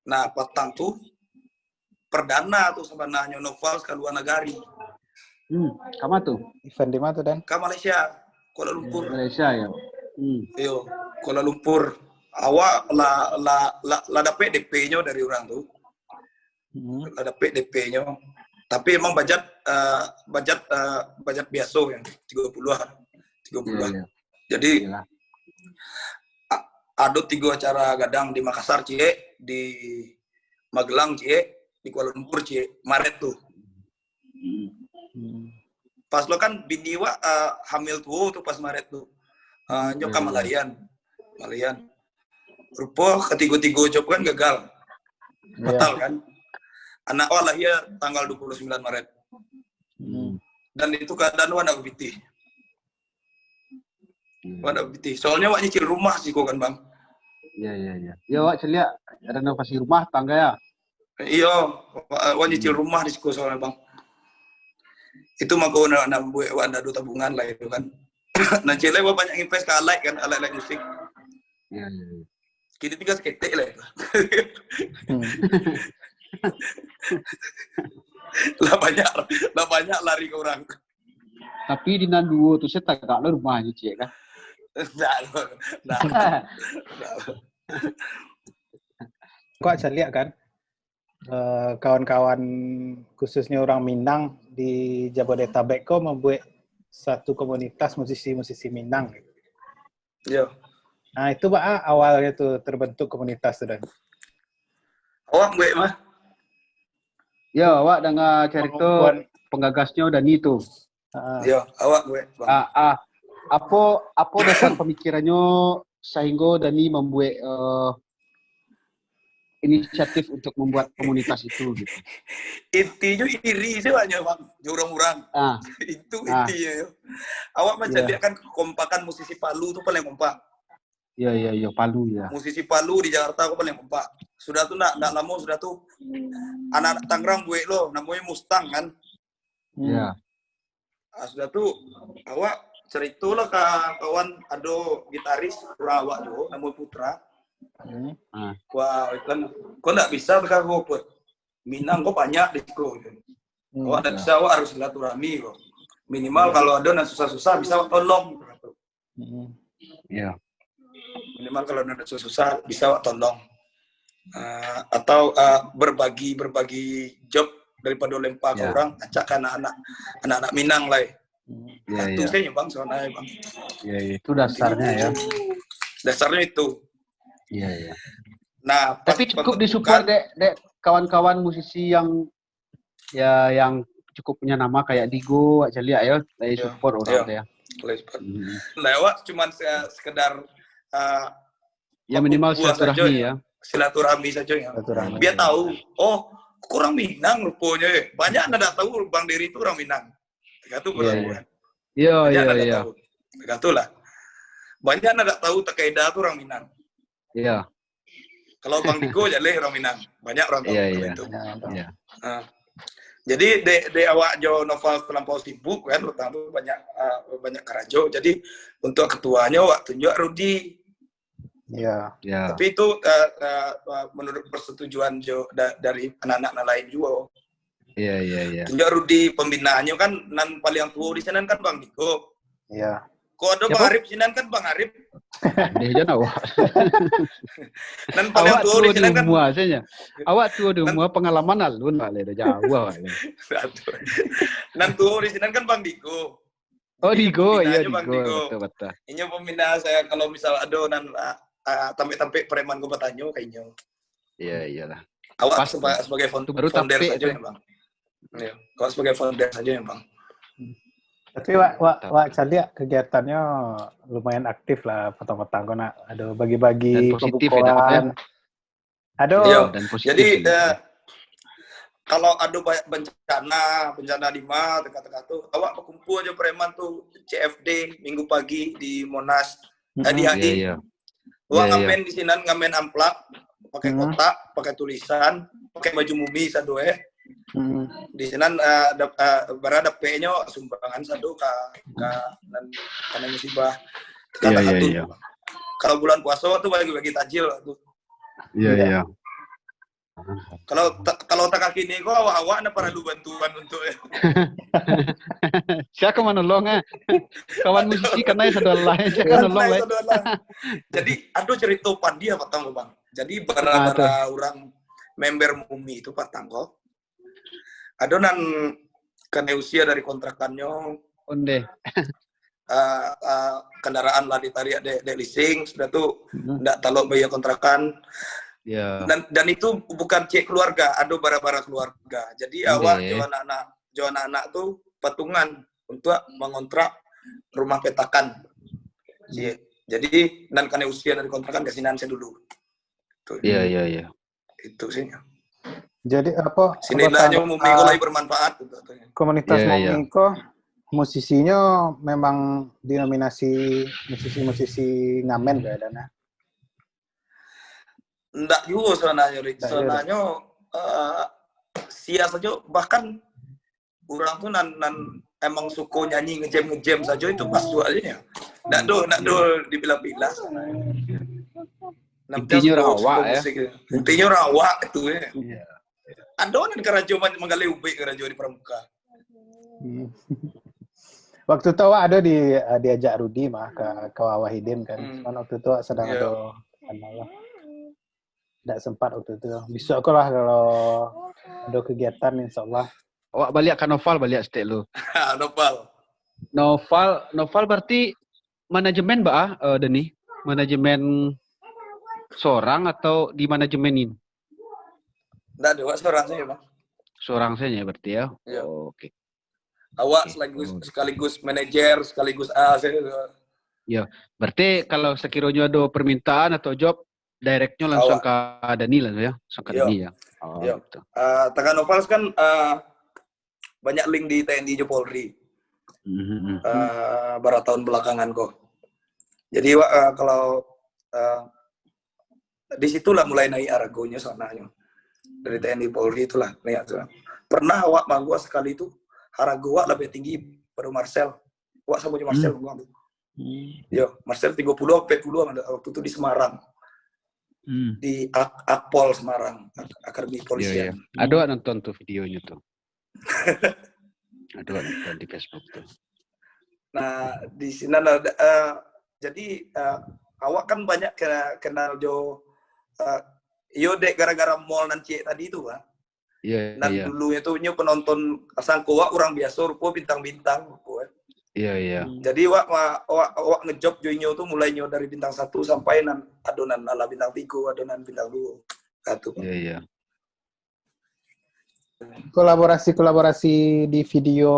Nah, petang tuh perdana tuh sebenarnya Novals ke luar negari. Kama tuh? Event di mana tuh Dan? Ke Malaysia, Kuala Lumpur. Malaysia ya. Iya, Kuala Lumpur. Awak la dapat DP-nya dari orang tuh. La dapat DP-nya. Tapi emang budget biasa yang 30. Jadi ada 3 acara gadang di Makassar, Cie, di Magelang, Cie, di Kuala Lumpur, Cie, Maret tuh. Pas lo kan bini hamil tuh pas Maret tuh. Nyoka Malayan. Rupa ketiga-tiga job kan gagal. Batal kan. Anak lahir tanggal 29 Maret. Dan itu keadaan anak BT. Soalnya wak nyicil rumah sih kok kan Bang. Iya. Ya wak celia renovasi rumah tangga ya. Iya, wak nyicil rumah di sekolah soalnya Bang. Itu mah kau nak buat wak ada tabungan lah itu kan. Nah celia wak banyak invest ke alat musik. Iya. Kita tinggal seketik lah itu. lah banyak lari ke orang. Tapi di Nanduo tuh saya tak lo rumahnya Cik kan. Kok saya lihat kan kawan-kawan khususnya orang Minang di Jabodetabek kok membuat satu komunitas musisi-musisi Minang. Iya. Nah itu Pak awalnya tuh terbentuk komunitas tuh Dan. Awak buat mah? Ya, awak dengan cerita penggagasnya dan itu. Ya, awak gue. Apa dasar pemikirannya sehingga Dani membuat inisiatif untuk membuat komunitas itu gitu? Intinya iri sih banyak bang, orang-orang. Itu intinya. Awak macam lihat kan kekompakan musisi Palu tuh paling kompak. Iya, Palu ya. Musisi Palu di Jakarta aku paling kompak. Sudah tuh nak lama sudah tuh anak Tangerang gue lo, namanya Mustang kan. Iya. Sudah tuh awak ceritulah ke kawan ado gitaris orang awak juga namanya Putra. Wah kan kok nggak bisa mereka kok Minang kok banyak di situ. Awak nggak bisa, awak harus silaturahmi kok. Minimal kalau ada yang susah-susah bisa tolong. Iya. Minimal kalau ada susah bisa tolong. Atau berbagi job daripada lempar ke orang, acak ke anak-anak Minang lah. Itu saya bang, soalnya bang. Iya, itu dasarnya ya. Dasarnya itu. Iya. Nah, tapi cukup disupport dek kawan-kawan musisi yang cukup punya nama kayak Digo, Wak Celia ya, dari support orang ya. Lewat cuman sekedar ya minimal silaturahmi ya. Silaturahmi saja ya. Biar tahu, oh kurang Minang rupanya. Banyak nggak tahu Bang Dery itu orang Minang. Itu perempuan. Iya. Begitulah. Banyak nggak tahu Takeda itu orang Minang. Iya. Kalau Bang Digo jadi orang Minang. Banyak orang tahu itu. Iya. Jadi de awak jo novel terlampau sibuk kan, pertama banyak karajo. Jadi untuk ketuanya awak tunjuk Rudi. Iya. Tapi itu menurut persetujuan jo dari anak-anak lain juga. Iya. Tunjuk Rudi pembinaannya kan nan paling tua di sana kan Bang Digo. Iya. Kok ada Bang Arif sini kan Bang Arif. Dia awak. Nan paling tua di sana kan. Awak tua di semua pengalaman alun lah le jauh. Nan tua di sana kan Bang Digo. Oh Digo, iya Digo. Betul. Ini pembina saya kalau misal ada nan tampik preman gue bertanya kayaknya. Iya iyalah. Awak sebagai founder saja ya Bang. Iya, awak sebagai founder saja ya Bang. Tapi Wak Celia kegiatannya lumayan aktif lah, potong-potong kena ada bagi-bagi pembukuan. Aduh. Jadi kalau ada banyak bencana 5 teka-teka tuh, awak berkumpul aja preman tuh CFD minggu pagi di Monas. Hadi-hadi. Wah ngamen di sini ngamen amplak, pakai kotak, pakai tulisan, pakai baju mumi satu Di sini berada P-nya sumbangan satu karena musibah. Iya. Kalau bulan puasa tuh bagi-bagi takjil tuh. Iya. Kalau tak kini kok awak para lu bantuan untuk siapa menolong kawan musisi karena lain Jadi aduh cerita padi apa tahu Bang. Jadi bara orang member Mumi itu patang kok. Adonan karena usia dari kontrakannya onde kendaraan lah ditarik de leasing sudah tuh ndak talok bayar kontrakan. Yeah. Dan itu bukan cek keluarga, ada bara-bara keluarga. Jadi awak jual anak tuh patungan untuk mengontrak rumah petakan. Jadi dan karena usia dari kontrakan kasinan saya dulu. Iya. Itu sih. Jadi apa? Sinilanya Mumi mulai bermanfaat. Komunitas Mumi kok musisinya memang dinominasi musisi-musisi ngamen kayaknya. Nggak juga soalnya sia saja, bahkan orang tuh nan emang suka nyanyi ngejam saja itu pas jualnya. Nggak do dibilang-bilang. Intinya rawa ya. Intinya rawa itu ya. Ada orang kerajo menggali ubi kerajo di pramuka. Waktu itu ada diajak Rudi mah ke Wahidin kan. Waktu itu sedang ada tidak sempat waktu itu. Besok aku lah kalau ada kegiatan insya Allah. Awak balik ke Noval, balik stek lu. Noval berarti manajemen Deni? Manajemen seorang atau di manajemenin? Tidak ada, seorang saja Bang. Seorang saja berarti ya? Iya. Oke. Awak sekaligus manajer, sekaligus A. Iya, berarti kalau sekiranya ada permintaan atau job, directnya langsung ke Dani lah ya, langsung ke Dani ya. Oh, gitu. Tekan Novals kan banyak link di TNI jo Polri. Beberapa tahun belakangan kok. Jadi kalau disitulah mulai naik argonya sananya. Dari TNI Polri itulah naik. Pernah awak manggu sekali itu harago awak lebih tinggi pada Marcel. Awak sama Marcel gua. Yo, Marcel 30 sampai 40 waktu itu di Semarang. Di Akpol Semarang, Akademi Polisian. Ada nonton tuh videonya tuh. Ada nonton di Facebook tuh. Nah, di sini ada jadi awak kan banyak kenal Jo yo dek gara-gara mall nanti tadi itu kan. Iya. Dan dulu itu penonton sangko orang biasa rupa bintang-bintang rupa. Iya. Jadi wak ngejob joinyo tuh mulainya dari bintang 1 sampai adonan ala bintang 3, adonan bintang 2. Gitu. Iya. Kolaborasi di video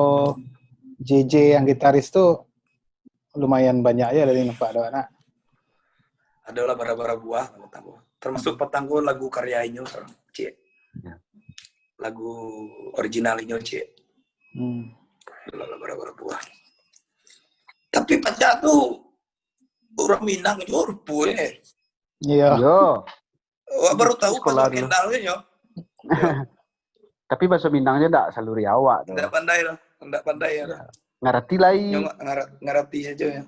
JJ yang gitaris tuh lumayan banyak ya dari nampak ada anak. Adalah bara-bara buah, termasuk petanggo lagu karyanya sekarang, Cik. Lagu originalnya, Cik. Adalah bara-bara buah. Tapi pecah tuh orang Minang jorbu ya. Iya. Wah baru tahu kalau kenalnya yo. Tapi bahasa Minangnya enggak saluri awak tuh. Enggak pandai ya. Ngerti lagi. Ngerti saja ya.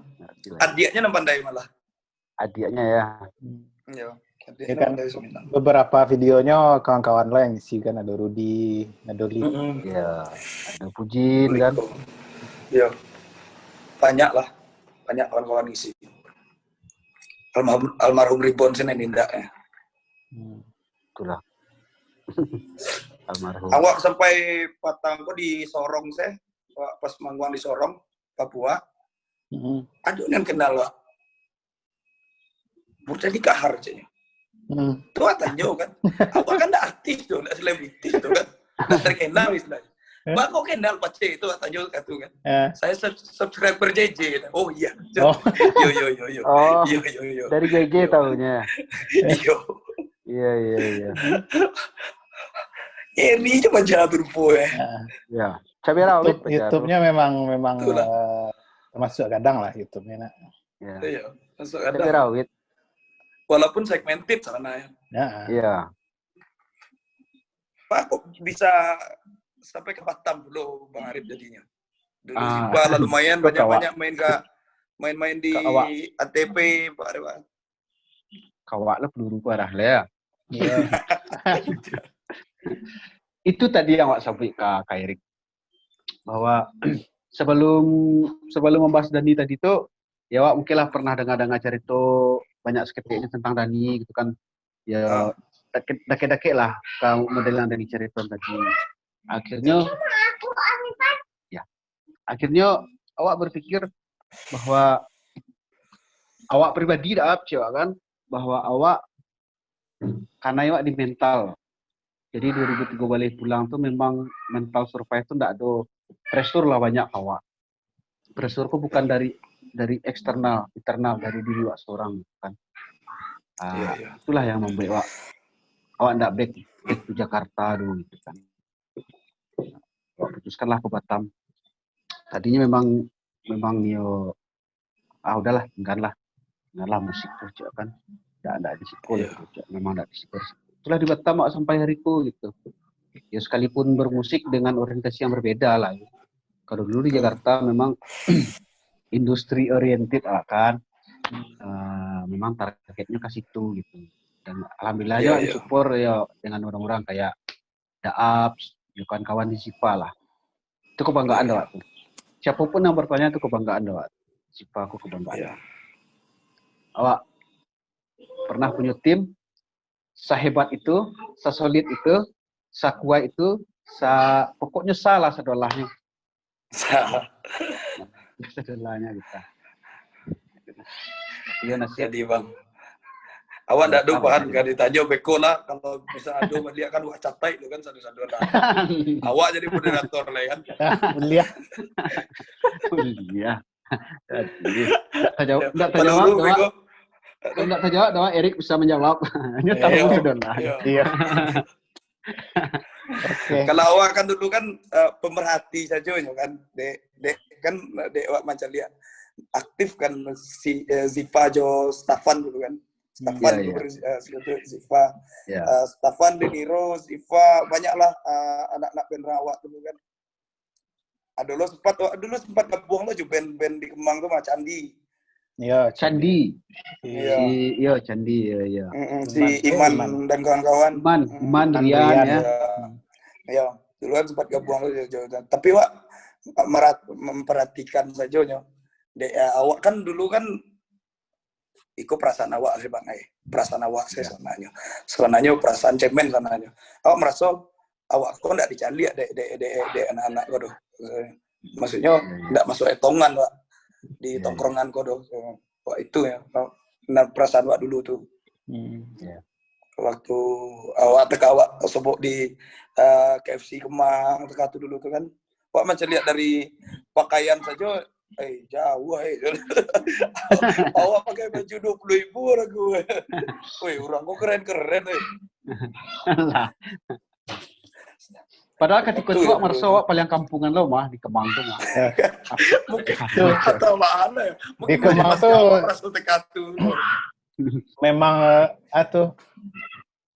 Adiknya yang pandai malah. Adiknya ya. Iya. Ya kan beberapa videonya kawan-kawan lo yang isi kan, ada Rudi, Nadoli. Iya. Ada Pujin kan. Iya. Banyak kawan-kawan isi. Almarhum Ribon sini nindak ya. Itulah. Almarhum. Awak sampai patangko di Sorong pas manggung di Sorong, Papua. Aduh yang kenal wak. Burda di kahar aja. Tuh atanyo kan. Awak kan enggak artis tuh, enggak selebritis tuh kan. Enggak terkenal istilahnya. Mbak kok kenal pace itu atanyo katu kan. Saya subscriber JJ gitu. Oh iya. Yo. Oh. Yo. Dari JJ tahunya. Iya. Ini cuma jatuh po ya. Ya. Cabera YouTube-nya memang termasuk kadang lah YouTube-nya nak. Iya, masuk kadang. Cabera walaupun segmented sana ya. Iya. Pak kok bisa sampai ke Batam dulu Bang Arif jadinya. Dulu Sipa lah lumayan banyak main di ATP Pak Arif. Kawak lah peluru parah lah ya. Itu tadi yang Wak sampai ke Erik bahwa sebelum membahas Dani tadi tuh ya Wak mungkinlah pernah dengar cerita banyak seketiknya tentang Dani gitu kan ya dake-dake lah kalau modelan Dani cerita tadi akhirnya awak berpikir bahwa awak pribadi dah kan bahwa awak karena awak di mental. Jadi 2003 balik pulang tuh memang mental survive tuh enggak ada pressure lah banyak awak. Pressurku bukan dari eksternal, internal dari diri awak seorang kan. Itulah yang membuat awak enggak back ke Jakarta dulu gitu kan. Awak putuskanlah ke Batam. Tadinya memang yo udahlah enggaklah musik kerja kan. Enggak di sekolah kerja, memang enggak di sekolah. Itulah di Batam sampai hariku gitu. Ya sekalipun bermusik dengan orientasi yang berbeda lah. Ya. Kalau dulu di Jakarta memang industri oriented kan, memang targetnya ke situ gitu. Dan alhamdulillah ya support ya dengan orang-orang kayak Daaps, kawan-kawan di Sipa lah. Itu kebanggaan dah waktu. Siapapun yang bertanya itu kebanggaan dah waktu. Sipa aku kebanggaan. Awak pernah punya tim sehebat itu, sesolid itu, sekuat itu, pokoknya salah sedolahnya. Sedolahnya kita. Iya nasihat. Jadi bang, awak ndak do bahan kan ditanya beko lah kalau bisa ado dia kan wah catai itu kan satu-satu lah. Awak jadi moderator lah kan. Mulia. Enggak jawab. Kalau nggak terjawab, doang Erik bisa menjawab. Hanya tahu sudah lah. Iya. Oke. Kalau awak kan dulu kan pemerhati saja kan, dek kan dek awak macam lihat aktif kan si Ziva Jo Stefan dulu kan. Stefan Ziva, Stefan, De Niro, Ziva, banyaklah anak-anak band rawat dulu kan. Dulu sempat gabung lo juga band di Kemang tuh macam Candi. Iya, Candi. Iya. Candi ya. Si Iman dan kawan-kawan. Iman Rian ya. Iya, dulu kan sempat gabung lo jauh-jauh. Tapi Wak memperhatikan saja awak kan dulu kan ikut perasaan awak sih Bang. Perasaan awak sih sananya. Sebenarnya perasaan cemen sananya. Awak merasa awak kok enggak dicari dek anak-anak kok doh. Maksudnya enggak masuk etongan Wak di tongkrongan kok doh. Wah itu ya. Nah, perasaan awak dulu tuh. Waktu awak sebut di KFC Kemang teka tuh dulu tuh kan. Awak macam lihat dari pakaian saja jauh awak pakai baju 20.000 aku. Woi, orang kok keren-keren Padahal ketika itu merasa awak paling kampungan lo mah di Kemang tuh mah. Mungkin atau mana ya? Di Kemang tuh memang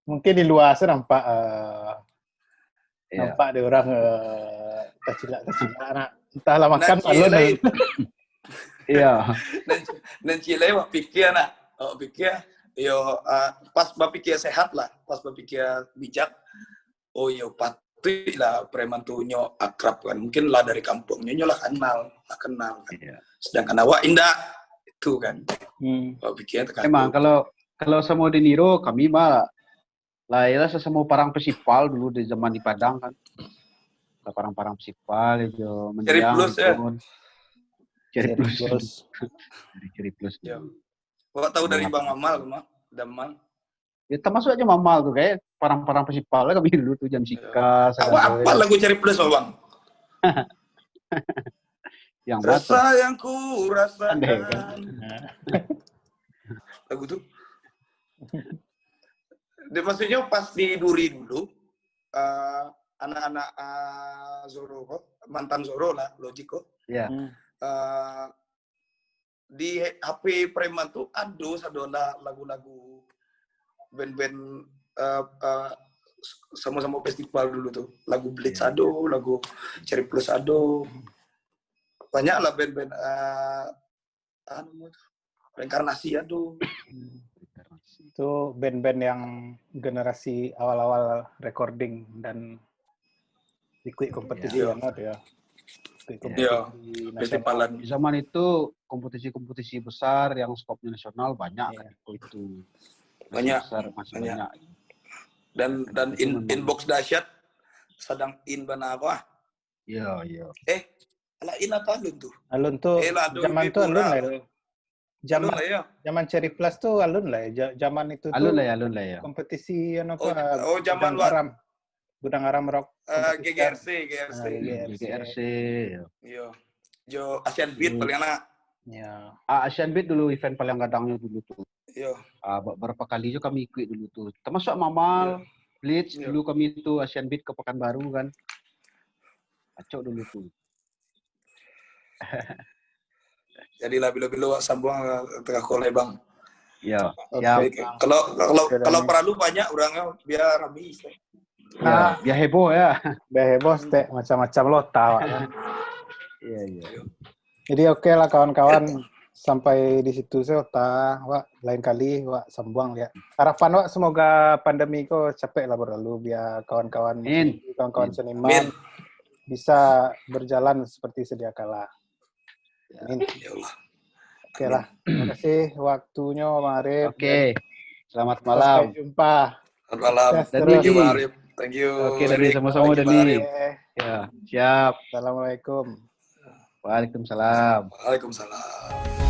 mungkin di luar sana nampak ada orang kecil anak entahlah makan alun. Iya. Nanti lewat pikir nak. Pikir pas berpikir sehat lah, pas berpikir bijak. Oh yo patutlah preman tu nyo akrab kan. Mungkin lah dari kampungnya nyo lah kenal kan. Sedangkan awak indah itu kan. Pikir tekan. Emang kalau sama De Niro kami mah lah ya sesama parang pesipal dulu di zaman di Padang kan. Parang-parang pesipal itu mendiang. Ceri plus. Ya. Kok tahu dari Bang Mamal, Damal? Ya termasuk aja Mamal tuh kayak parang-parang pesipal lah kami dulu tuh jam sika. Awak apa lagu Ceri Plus Bang? Yang rasa yang ku rasakan. Lagu tuh. Maksudnya pas di Duri dulu, anak-anak Zoro kok, mantan Zoro lah, logik kok. Iya. Di HP Preman tuh sadona lagu-lagu band-band sama-sama festival dulu tuh. Lagu Blitz ado, lagu Cherry Plus ado. Banyak lah band-band Reinkarnasi ado. Itu band-band yang generasi awal-awal recording dan ikut kompetisi ya. Festivalan. Di zaman itu kompetisi-kompetisi besar yang skopnya nasional banyak kan itu. Banyak. Banyak. Dan inbox dahsyat sedang in bana apa? Iya. Ala in apa alun tuh? Alun tuh zaman tuh alun lah. Zaman Cherry Plus tuh alun lah ya. Zaman itu alun lah ya. Kompetisi zaman Gudang Garam Rock. GRC. Iya. Jo Asian Beat paling enak. Ya. Asian Beat dulu event paling gadangnya dulu tuh. Iya. Beberapa kali juga kami ikut dulu tuh. Termasuk Mamal, Blitz dulu kami itu Asian Beat ke Pekanbaru kan. Acok dulu tuh. Jadi lah bila-bila sambung tengah kolai Bang. Iya. Kalau perlu banyak orangnya biar habis. Biar heboh ya. Biar heboh macam-macam lo tahu kan. Iya. Jadi oke lah kawan-kawan sampai di situ saya lain kali sambung ya. Harapan semoga pandemi kok capek lah berlalu biar kawan-kawan seniman bisa berjalan seperti sedia kala. Amin. Ya Allah. Oke lah. Terima kasih waktunya Bang Arif. Oke. Selamat malam. Sampai jumpa. Selamat malam. Thank you Bang Arif. Thank you. Oke, sama-sama Dani. Ya, siap. Assalamualaikum. Waalaikumsalam. Waalaikumsalam.